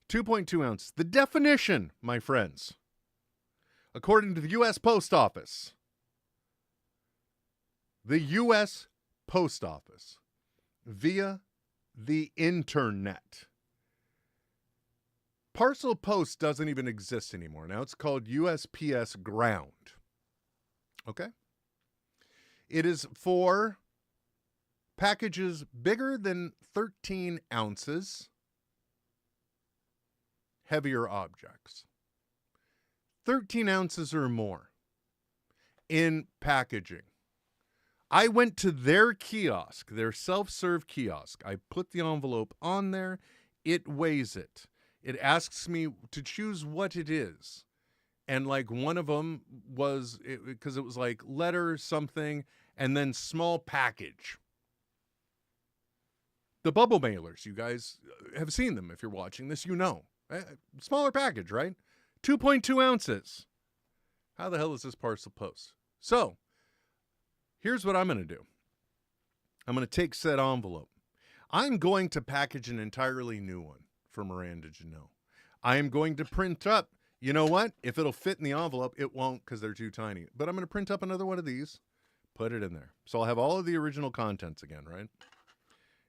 2.2 ounces. The definition, my friends, according to the U.S. Post Office, via the internet. Parcel post doesn't even exist anymore. Now it's called USPS ground. Okay? It is for packages bigger than 13 ounces, heavier objects. 13 ounces or more in packaging. I went to their kiosk, their self-serve kiosk. I put the envelope on there. It weighs it. It asks me to choose what it is. And like one of them was, because it was like letter something and then small package. The bubble mailers, you guys have seen them. If you're watching this, you know. Smaller package, right? 2.2 ounces. How the hell is this parcel post? So, here's what I'm going to do. I'm going to take said envelope. I'm going to package an entirely new one for Miranda Janelle. I am going to print up, you know what? If it'll fit in the envelope, it won't because they're too tiny. But I'm going to print up another one of these, put it in there. So I'll have all of the original contents again, right?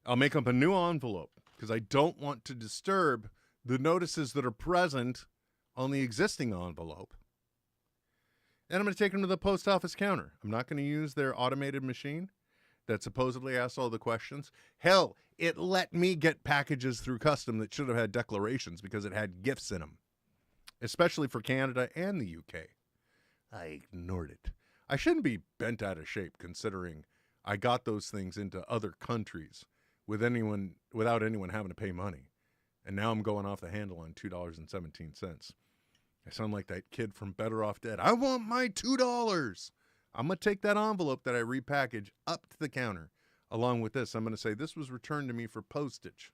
I'll make up a new envelope because I don't want to disturb the notices that are present on the existing envelope. And I'm going to take them to the post office counter. I'm not going to use their automated machine that supposedly asks all the questions. Hell, it let me get packages through custom that should have had declarations because it had gifts in them, especially for Canada and the UK. I ignored it. I shouldn't be bent out of shape considering I got those things into other countries without anyone having to pay money. And now I'm going off the handle on $2.17. I sound like that kid from Better Off Dead. I want my $2. I'm going to take that envelope that I repackage up to the counter. Along with this, I'm going to say this was returned to me for postage.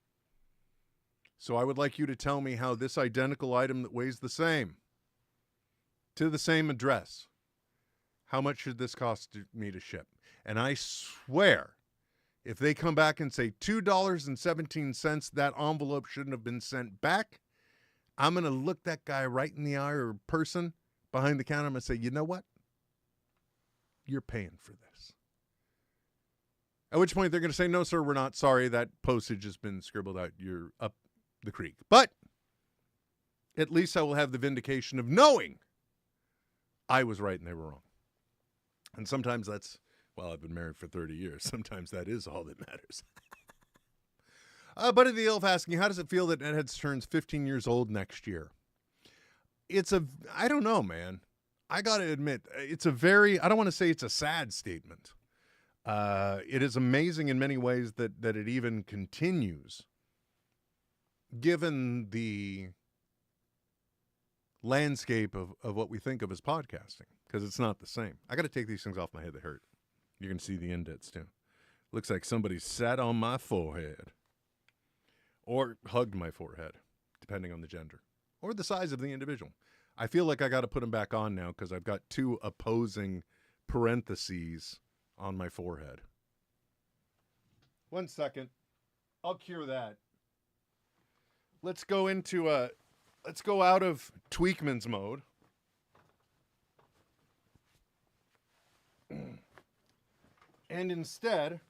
So I would like you to tell me how this identical item that weighs the same, to the same address, how much should this cost me to ship? And I swear, If they come back and say $2.17, that envelope shouldn't have been sent back, I'm going to look that guy right in the eye, or person behind the counter. I'm going to say, you know what? You're paying for this. At which point they're going to say, no, sir, we're not sorry. That postage has been scribbled out. You're up the creek. But at least I will have the vindication of knowing I was right and they were wrong. And sometimes that's, well, I've been married for 30 years. Sometimes that is all that matters. Buddy the Elf asking, how does it feel that NetHeads turns 15 years old next year? I don't know, man. I got to admit, it's I don't want to say it's a sad statement. It is amazing in many ways that it even continues, given the landscape of what we think of as podcasting, because it's not the same. I got to take these things off my head that hurt. You're going to see the indents too. Looks like somebody sat on my forehead or hugged my forehead, depending on the gender or the size of the individual. I feel like I got to put them back on now because I've got two opposing parentheses on my forehead. 1 second. I'll cure that. Let's go out of Tweakman's mode. And instead,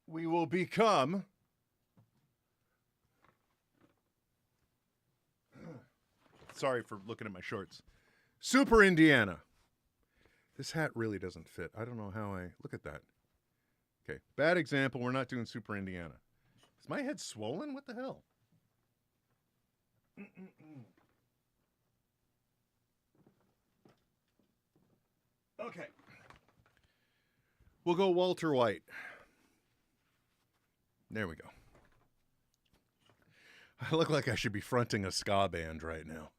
we will become sorry for looking at my shorts. Super Indiana. This hat really doesn't fit. I don't know how look at that. Okay, bad example. We're not doing Super Indiana. Is my head swollen? What the hell? Okay. We'll go Walter White. There we go. I look like I should be fronting a ska band right now.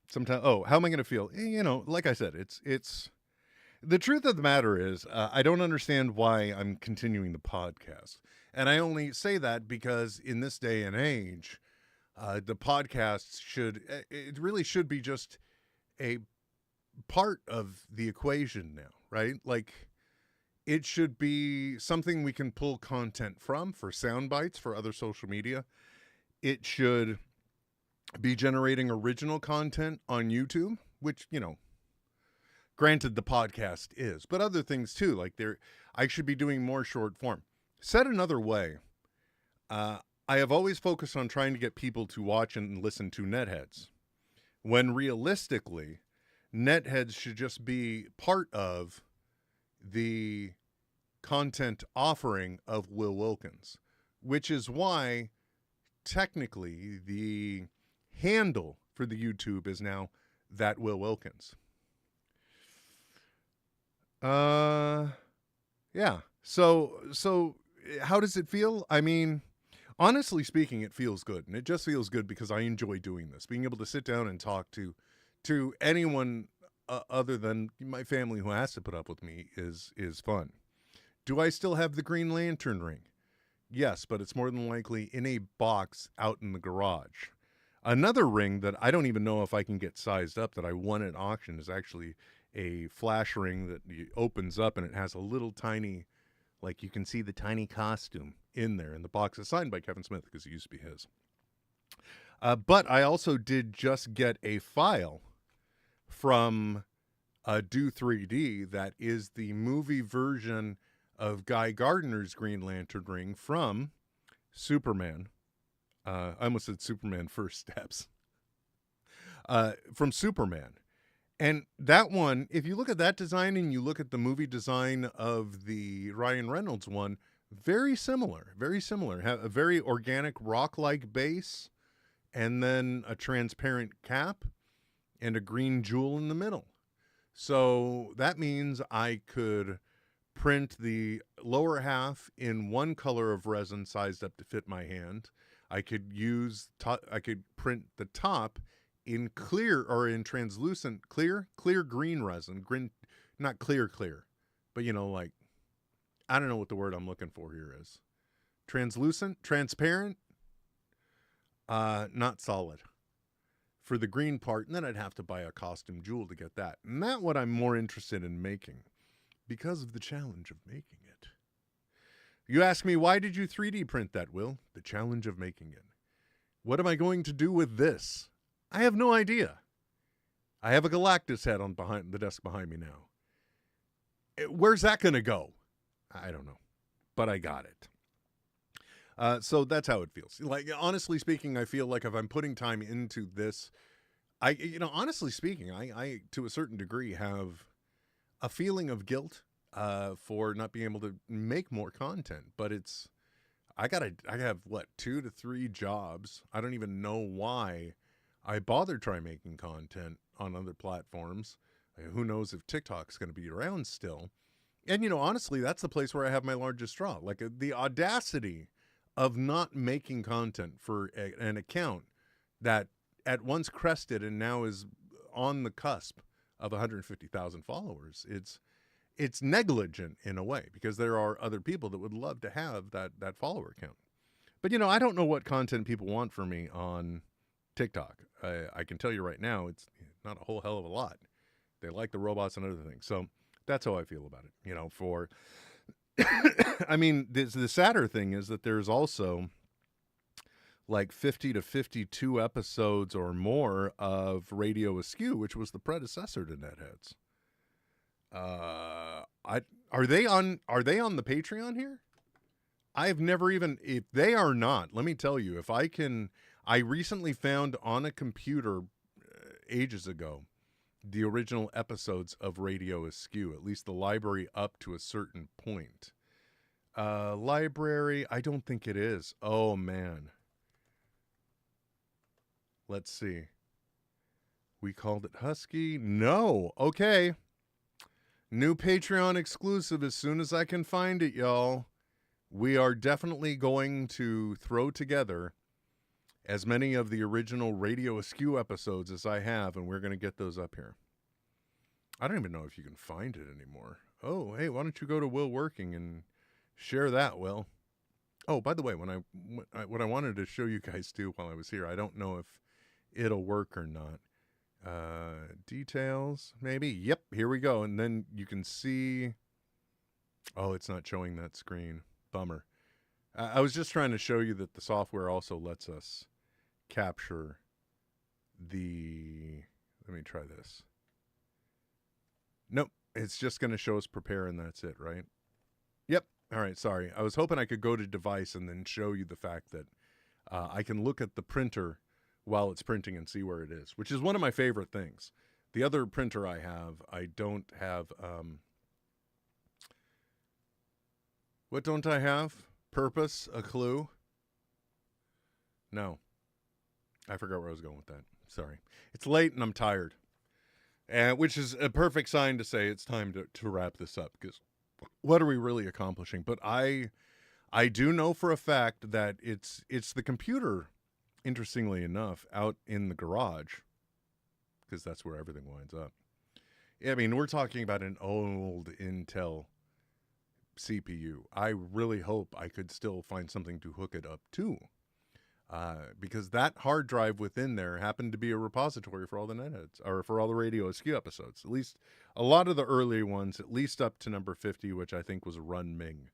Sometimes, how am I going to feel? You know, like I said, it's the truth of the matter is, I don't understand why I'm continuing the podcast. And I only say that because in this day and age, the podcasts it really should be just a part of the equation now, right? Like, it should be something we can pull content from for sound bites for other social media. It should be generating original content on YouTube, which, you know, granted the podcast is, but other things too. Like I should be doing more short form. Said another way, I have always focused on trying to get people to watch and listen to NetHeads, when realistically, NetHeads should just be part of the content offering of Will Wilkins, which is why technically the handle for the YouTube is now That Will Wilkins. Yeah. So how does it feel? I mean, honestly speaking, it feels good. And it just feels good because I enjoy doing this. Being able to sit down and talk to anyone other than my family who has to put up with me is fun. Do I still have the Green Lantern ring? Yes, but it's more than likely in a box out in the garage. Another ring that I don't even know if I can get sized up that I won at auction is actually a flash ring that opens up and it has a little tiny, like you can see the tiny costume in there in the box. It's signed by Kevin Smith because it used to be his. But I also did just get a file from Do 3D that is the movie version of Guy Gardner's Green Lantern ring from Superman. I almost said Superman First Steps. From Superman. And that one, if you look at that design and you look at the movie design of the Ryan Reynolds one, very similar, very similar. Have a very organic rock-like base and then a transparent cap and a green jewel in the middle. So that means I could print the lower half in one color of resin sized up to fit my hand. I could print the top in clear or in translucent clear green resin, not clear, but you know, like, I don't know what the word I'm looking for here is. Translucent, transparent, not solid. for the green part, and then I'd have to buy a costume jewel to get that. And that's what I'm more interested in making because of the challenge of making it. You ask me, why did you 3D print that, Will? The challenge of making it. What am I going to do with this? I have no idea. I have a Galactus head on behind the desk behind me now. Where's that going to go? I don't know, but I got it. So that's how it feels. Like, honestly speaking, I feel like if I'm putting time into this, honestly speaking, I to a certain degree have a feeling of guilt for not being able to make more content. But I have 2 to 3 jobs. I don't even know why I bother trying making content on other platforms. Who knows if TikTok's going to be around still? And honestly, that's the place where I have my largest draw. Like the audacity of not making content for an account that at once crested and now is on the cusp of 150,000 followers. It's negligent in a way because there are other people that would love to have that follower count. But I don't know what content people want from me on TikTok. I can tell you right now, it's not a whole hell of a lot. They like the robots and other things. So that's how I feel about it. For I mean, the sadder thing is that there's also like 50 to 52 episodes or more of Radio Askew, which was the predecessor to NetHeads. Are they on the Patreon here? I've never even, if they are not, let me tell you, I recently found on a computer ages ago the original episodes of Radio Askew, at least the library up to a certain point. Library, I don't think it is. Oh, man. Let's see. We called it Husky. No. Okay. New Patreon exclusive as soon as I can find it, y'all. We are definitely going to throw together as many of the original Radio Askew episodes as I have, and we're going to get those up here. I don't even know if you can find it anymore. Oh, hey, why don't you go to Will Working and share that, Will? Oh, by the way, what I wanted to show you guys too while I was here, I don't know if it'll work or not. Details, maybe. Yep, here we go. And then you can see. Oh, it's not showing that screen. Bummer. I was just trying to show you that the software also lets us capture the. Let me try this. Nope, it's just going to show us prepare and that's it, right? Yep. All right, sorry. I was hoping I could go to device and then show you the fact that I can look at the printer while it's printing and see where it is, which is one of my favorite things. The other printer I have, I don't have, what don't I have? Purpose, a clue? No. I forgot where I was going with that. Sorry. It's late and I'm tired. Which is a perfect sign to say it's time to wrap this up, because what are we really accomplishing? But I do know for a fact that it's the computer, interestingly enough, out in the garage, because that's where everything winds up. I mean, we're talking about an old Intel CPU. I really hope I could still find something to hook it up to, because that hard drive within there happened to be a repository for all the NetHeads, or for all the Radio Askew episodes. At least a lot of the early ones, at least up to number 50, which I think was Run Ming,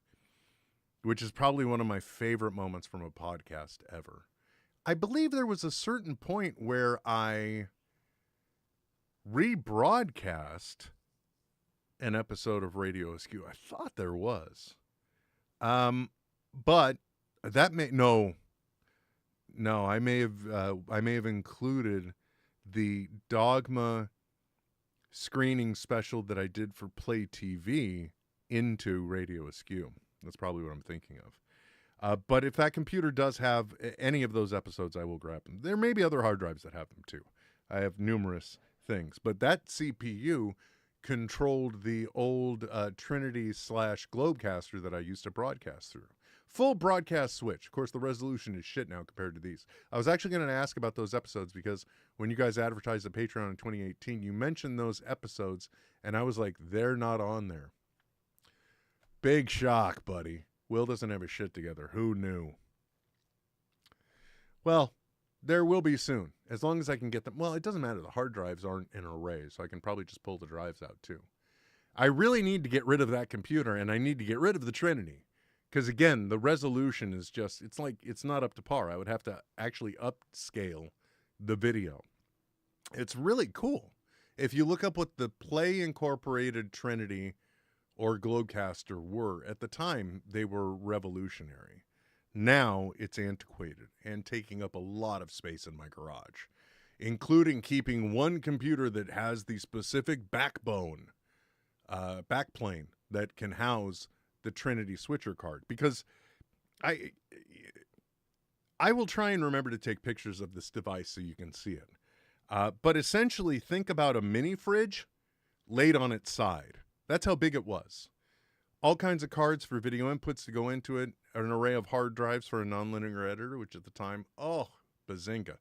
which is probably one of my favorite moments from a podcast ever. I believe there was a certain point where I rebroadcast an episode of Radio Askew. I thought there was. But that I may have included the Dogma screening special that I did for Play TV into Radio Askew. That's probably what I'm thinking of. But if that computer does have any of those episodes, I will grab them. There may be other hard drives that have them too. I have numerous things. But that CPU controlled the old Trinity / Globecaster that I used to broadcast through. Full broadcast switch. Of course, the resolution is shit now compared to these. I was actually going to ask about those episodes because when you guys advertised the Patreon in 2018, you mentioned those episodes, and I was like, they're not on there. Big shock, buddy. Will doesn't have his shit together. Who knew? Well, There will be soon, as long as I can get them. Well, it doesn't matter. The hard drives aren't in an array, so I can probably just pull the drives out too. I really need to get rid of that computer, and I need to get rid of the Trinity. Because, again, the resolution is just, it's not up to par. I would have to actually upscale the video. It's really cool. If you look up what the Play Incorporated Trinity or Globecaster were, at the time, they were revolutionary. Now it's antiquated and taking up a lot of space in my garage, including keeping one computer that has the specific backplane that can house the Trinity switcher card. Because I will try and remember to take pictures of this device so you can see it. But essentially, think about a mini fridge laid on its side. That's how big it was. All kinds of cards for video inputs to go into it, an array of hard drives for a nonlinear editor, which at the time, bazinga.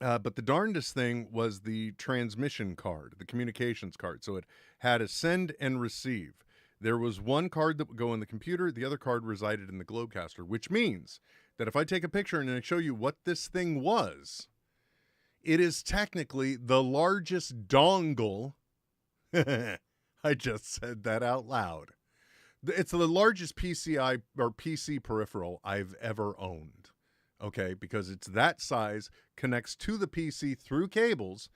But the darndest thing was the transmission card, the communications card. So it had a send and receive. There was one card that would go in the computer. The other card resided in the Globecaster, which means that if I take a picture and I show you what this thing was, it is technically the largest dongle. I just said that out loud. It's the largest PCI or PC peripheral I've ever owned. Okay, because it's that size, connects to the PC through cables.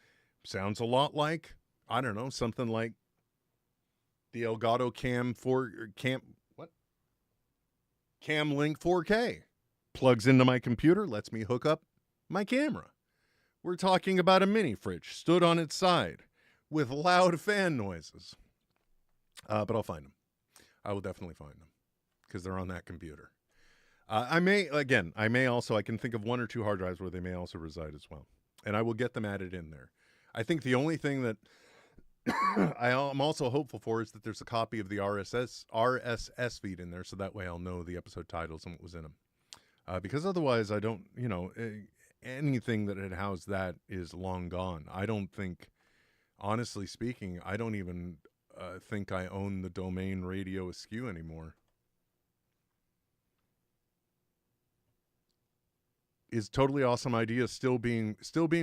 Sounds a lot like, I don't know, something like the Elgato Cam Link 4K. Plugs into my computer, lets me hook up my camera. We're talking about a mini fridge stood on its side with loud fan noises. But I'll find them. I will definitely find them because they're on that computer. I can think of one or two hard drives where they may also reside as well. And I will get them added in there. I think the only thing that I'm also hopeful for is that there's a copy of the RSS feed in there, so that way I'll know the episode titles and what was in them. Because otherwise I don't, anything that had housed that is long gone. I don't think, honestly speaking, I don't even think I own the domain Radio Askew anymore. Is Totally Awesome Idea still being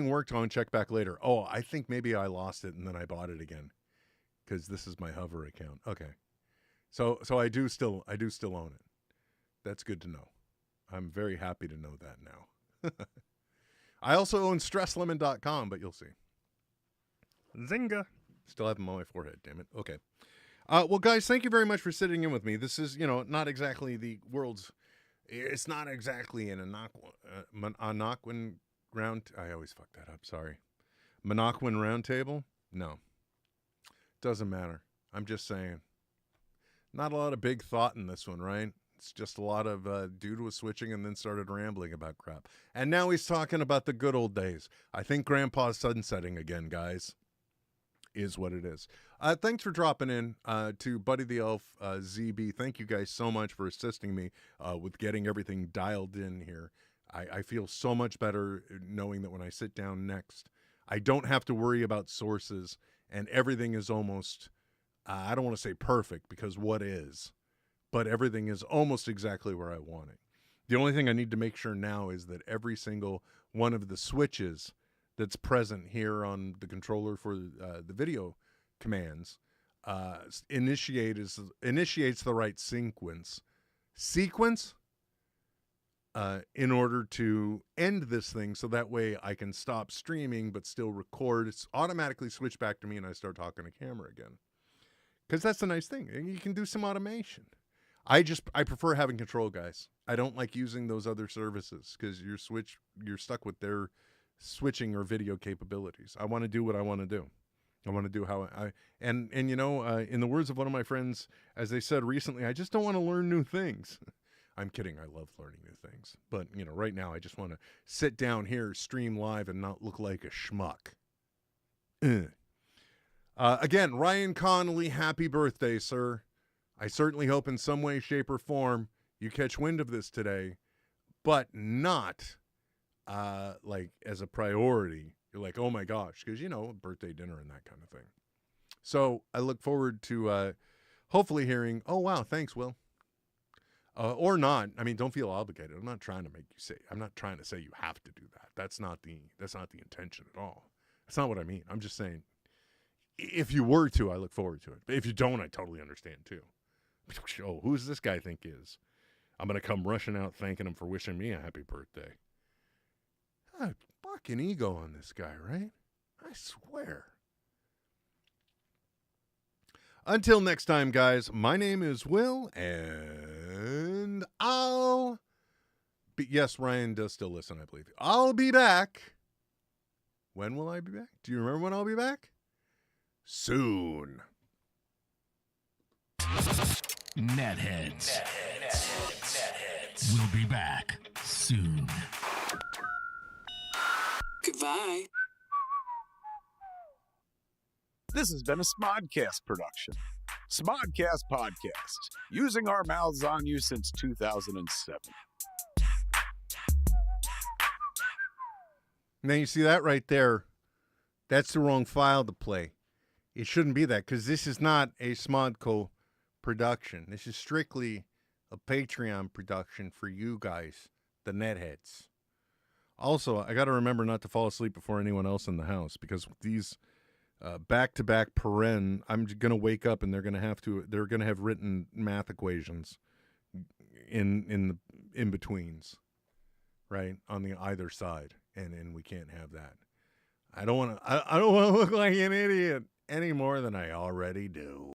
worked on? Check back later. Oh, I think maybe I lost it and then I bought it again because this is my Hover account. Okay, so I do still own it. That's good to know. I'm very happy to know that now. I also own StressLemon.com, but you'll see. Zynga. Still have them on my forehead, damn it. Okay. Well, guys, thank you very much for sitting in with me. This is, not exactly the world's... It's not exactly an Anaquin round... I always fuck that up, sorry. Monaquin round table? No. Doesn't matter. I'm just saying. Not a lot of big thought in this one, right? It's just a lot of dude was switching and then started rambling about crap. And now he's talking about the good old days. I think Grandpa's sunsetting again, guys. Is what it is. Thanks for dropping in to Buddy the Elf, ZB. Thank you guys so much for assisting me with getting everything dialed in here. I feel so much better knowing that when I sit down next, I don't have to worry about sources and everything is almost, I don't want to say perfect because what is, but everything is almost exactly where I want it. The only thing I need to make sure now is that every single one of the switches that's present here on the controller for the video commands initiates the right sequence in order to end this thing, so that way I can stop streaming but still record. It's automatically switch back to me and I start talking to camera again, because that's the nice thing. You can do some automation. I prefer having control, guys. I don't like using those other services because you're stuck with their switching or video capabilities. I want to do what I want to do. I want to do how in the words of one of my friends, as they said recently, I just don't want to learn new things. I'm kidding. I love learning new things. But, right now I just want to sit down here, stream live, and not look like a schmuck. Again, Ryan Connolly, happy birthday, sir. I certainly hope in some way, shape, or form you catch wind of this today, but not like as a priority. You're like, oh my gosh, because birthday dinner and that kind of thing. So I look forward to hopefully hearing, oh wow, thanks, Will. Or not. I mean, don't feel obligated. I'm not trying to I'm not trying to say you have to do that. That's not the intention at all. That's not what I mean. I'm just saying, if you were to, I look forward to it. But if you don't, I totally understand too. Oh, who's this guy think is? I'm going to come rushing out thanking him for wishing me a happy birthday. Fucking ego on this guy, right? I swear. Until next time, guys, my name is Will, and yes, Ryan does still listen, I believe. I'll be back. When will I be back? Do you remember when I'll be back? Soon. NetHeads. We'll be back soon. Goodbye. This has been a Smodcast production. Smodcast Podcast, using our mouths on you since 2007. Now you see that right there? That's the wrong file to play. It shouldn't be that, because this is not a Smodco production. This is strictly a Patreon production for you guys, the NetHeads. Also, I got to remember not to fall asleep before anyone else in the house, because these back-to-back paren, I'm going to wake up and they're going to have written math equations in betweens, right, on the either side, and we can't have that. I don't want to look like an idiot any more than I already do.